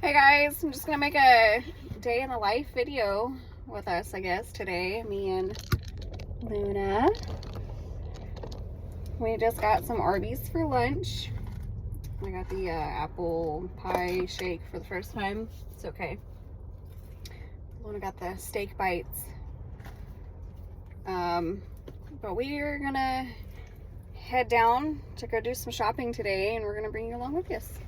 Hey guys, I'm just gonna make a day in the life video with us, I guess, today. Me and Luna. We just got some Arby's for lunch. I got the apple pie shake for the first time. It's okay. Luna got the steak bites. But we are gonna head down to go do some shopping today, and we're gonna bring you along with us.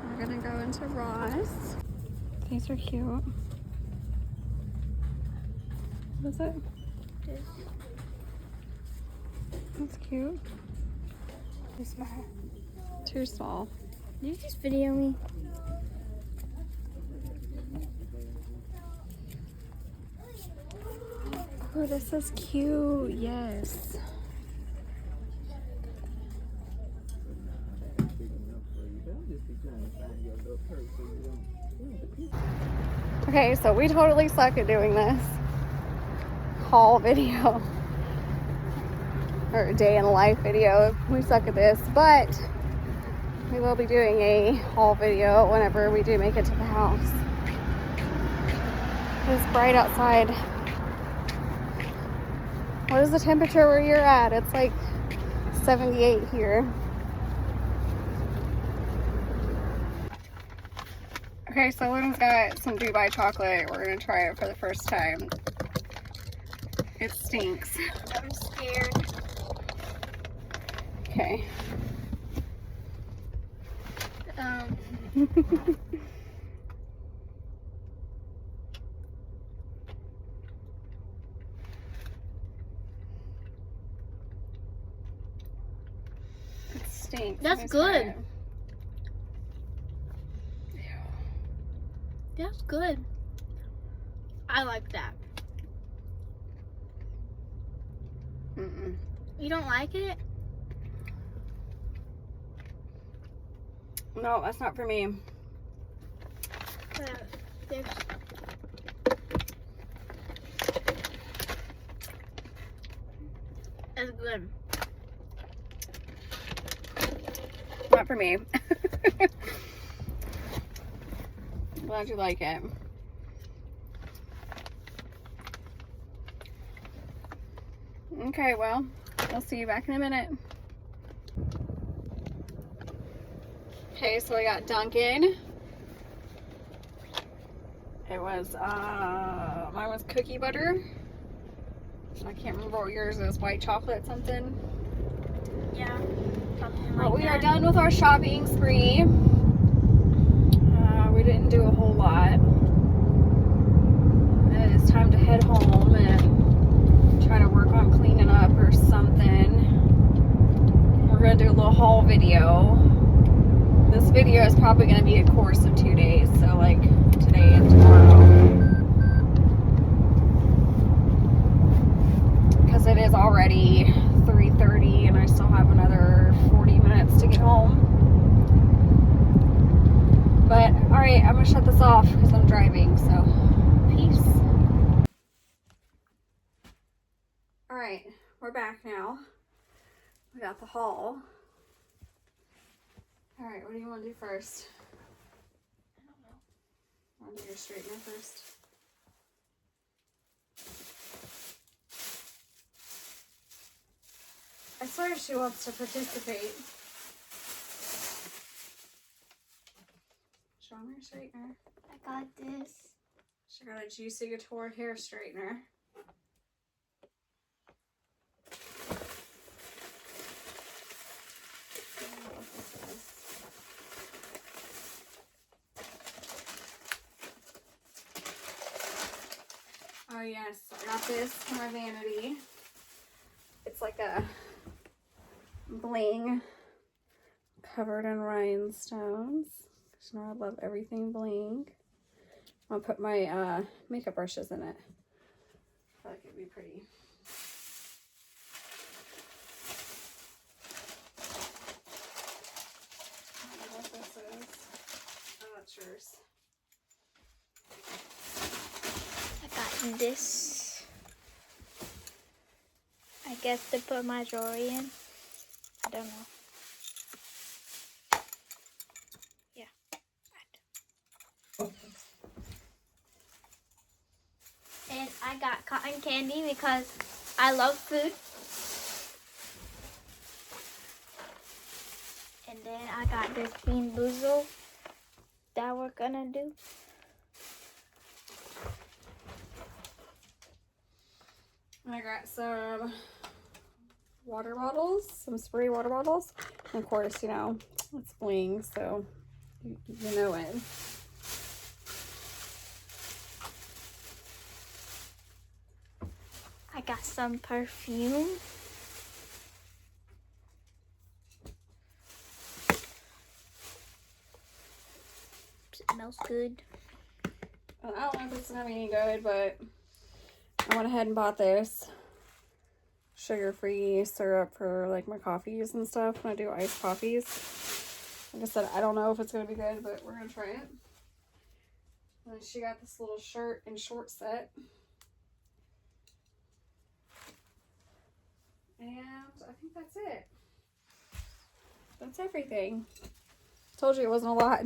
We're gonna go into Ross. These are cute. What is it? That's cute. Too small. Too small. Did you just video me? Oh, this is cute. Yes. Okay, so we totally suck at doing this haul video or day in the life video. We suck at this, but we will be doing a haul video whenever we do make it to the house. It's bright outside. What is the temperature where you're at? It's like 78 here. Okay, so Luna's got some Dubai chocolate. We're gonna try it for the first time. It stinks. I'm scared. Okay. It stinks. That's good. That's good. I like that. Mm-mm. You don't like it? No, that's not for me. There's... That's good. Not for me. Glad you like it. Okay, well, I'll see you back in a minute. Okay, so we got Dunkin'. It was, mine was cookie butter. I can't remember what yours is, white chocolate something. Yeah, something But like we that. are done with our shopping spree. We didn't do a whole lot. It is time to head home and try to work on cleaning up or something. We're going to do a little haul video. This video is probably going to be a course of 2 days, so like today and tomorrow. Because it is already 3:30 and I still have another 40 minutes to get home. But, alright, I'm going to shut this off because I'm driving, so peace. Alright, we're back now. We got the haul. Alright, what do you want to do first? I don't know. Want to do your straightener first? I swear she wants to participate. Show me your straightener. I got this. She got a Juicy Couture hair straightener. I don't know what this is. Oh yes, I got this for my vanity. It's like a bling covered in rhinestones. You know I love everything bling. I'll put my makeup brushes in it. I feel like it'd be pretty. I don't know what this is. Oh, that's yours. I got this. I guess to put my jewelry in. I don't know. Yeah. And I got cotton candy because I love food. And then I got this Bean Boozle that we're gonna do. I got some water bottles, some spray water bottles. And of course, you know, it's bling, so you know it. I got some perfume. Smells good. I don't know if it's gonna be any good, but I went ahead and bought this sugar-free syrup for like my coffees and stuff when I do iced coffees. Like I said, I don't know if it's gonna be good, but we're gonna try it. And then she got this little shirt and short set. And I think that's it. That's everything. Told you it wasn't a lot.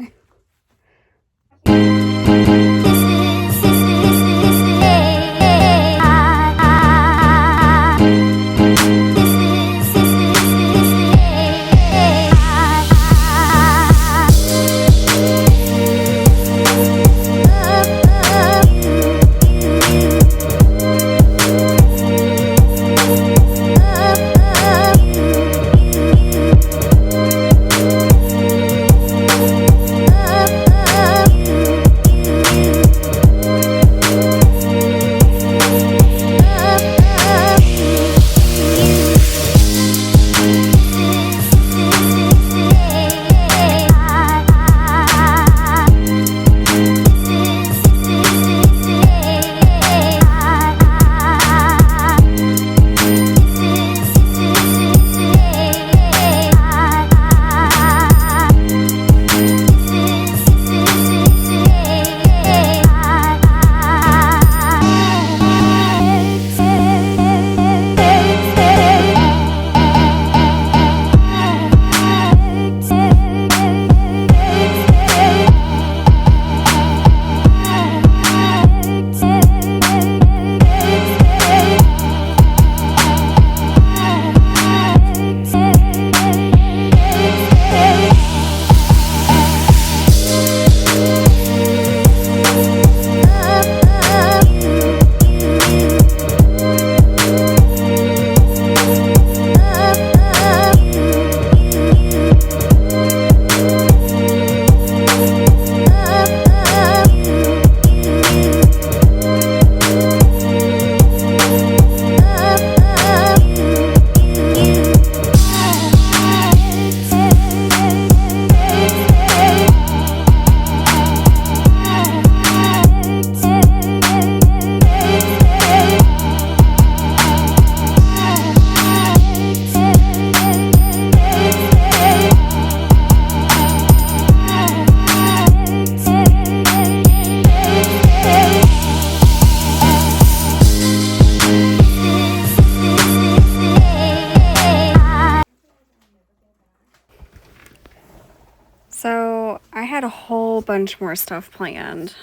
So I had a whole bunch more stuff planned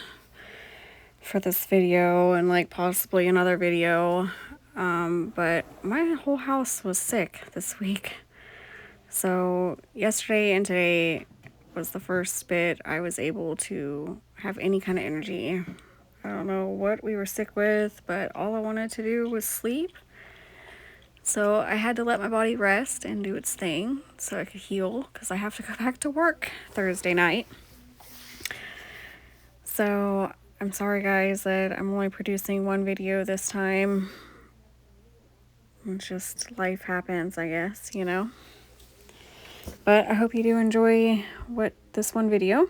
for this video and like possibly another video, but my whole house was sick this week. So yesterday and today was the first bit I was able to have any kind of energy. I don't know what we were sick with, but all I wanted to do was sleep. So I had to let my body rest and do its thing so I could heal, because I have to go back to work Thursday night. So I'm sorry guys that I'm only producing one video this time. It's just life happens, I guess, you know. But I hope you do enjoy this one video.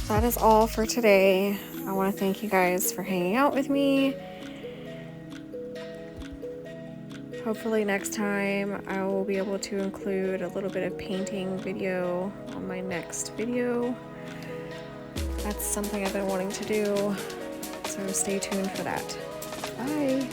that is all for today. I want to thank you guys for hanging out with me. Hopefully next time I will be able to include a little bit of painting video on my next video. That's something I've been wanting to do, so stay tuned for that. Bye!